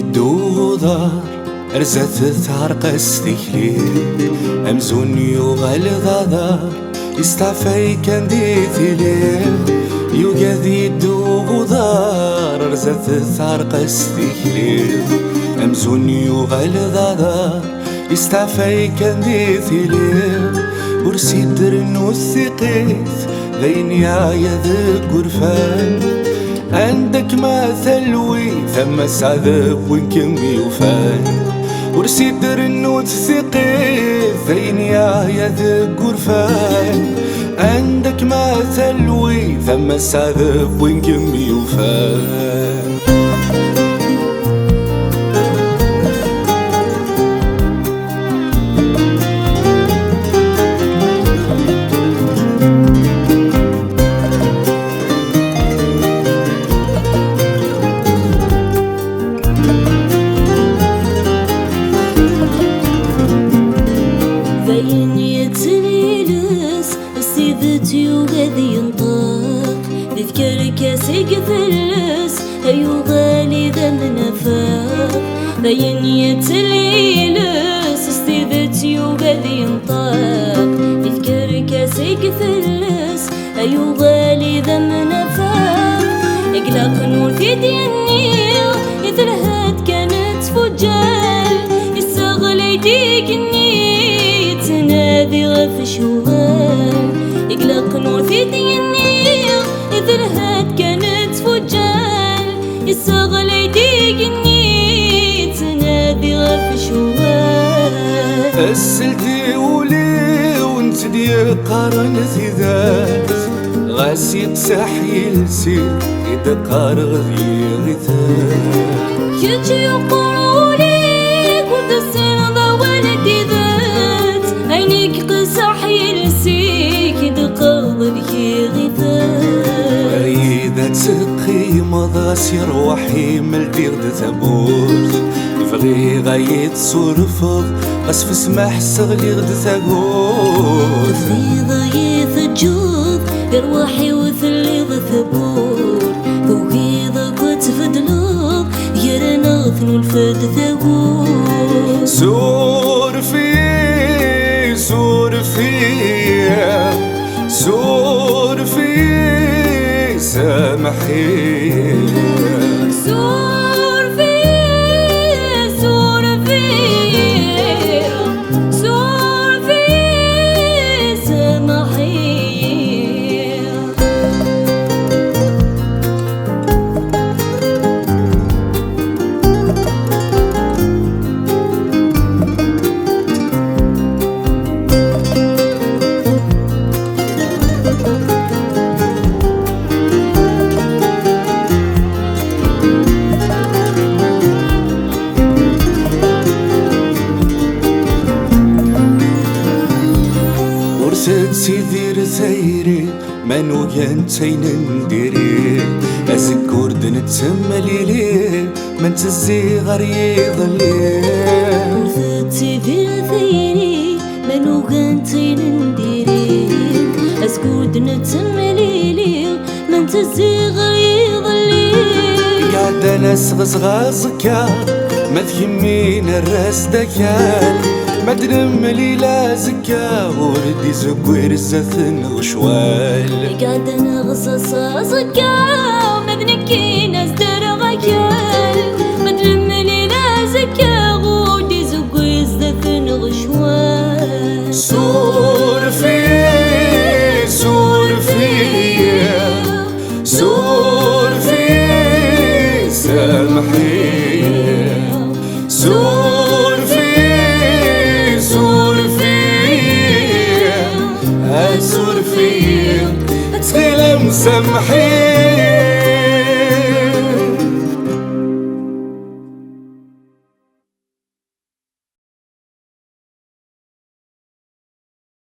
الدودار رزت تعرقس تكليل أمزون يغال ضادار يستعفي كان ديتي ليل يوغادي الدودار رزت تعرقس تكليل أمزون يغال ضادار يستعفي كان ديتي ليل ورسيد رنو الثقيت ذين يا ذاك غرفان عندك مثل وي ثم سعذب وين كان بيوفان ورسيد رنو الثقيت ذين يا ذاك غرفان عندك مثل وي ثم سعذب وين كان بيوفان باين يتليلس سيدتي وغادي ينطق تذكر كاسي قفلس هيو غالي ذا منافق باين يتليلس سيدتي وغادي ينطق تذكر كاسي قفلس هيو غالي ذا منافق اقلق نور في ديني يثلهات كانت فجال يستغلي ديقني تنادي غف شوال يقلق نور في ديني ذرهات كانت فجال يستغلي ديقني تنادي غف شوال السلتي ولي وانت دي قارنتي ذات غاسي تسحي لسير إذا قارغ ذي غثات يجي يقولولي كنت السن ضوالتي ذات عينيك قصحي لسيك إذا قارغ ذي غثات إذا تسقي مضاسي روحي ملدي غدا تابوت فغي غايت صرفض أسف سماح سغلي غدا تاقوت فغي غايت الجوض روحي وثلي ذا ثبوت فوقي ذا كتف دلوض يرنا غثنو الفد ثاقوت سور في سور في سور في سامحي سور في سور في سور في سامحي سيدي رثيري منو ينتين نديري أذكر نتسمى ليلي من تزي غريض الليل ورثتي في رثيري منو ينتين نديري أذكر نتسمى ليلي من تزي غريض الليل قاعدة نسغز غازكا ما تهمين الراس دكال مدرم ليلة زكا وردي زقوير الزثن غشوال قاعدة نغصص زكا ومذنكي نزدر غيال مدرم ليلة زكا وردي زقوير الزثن غشوال سور في سور في سور في سامحي سور في سور في سور في تسلم سامحي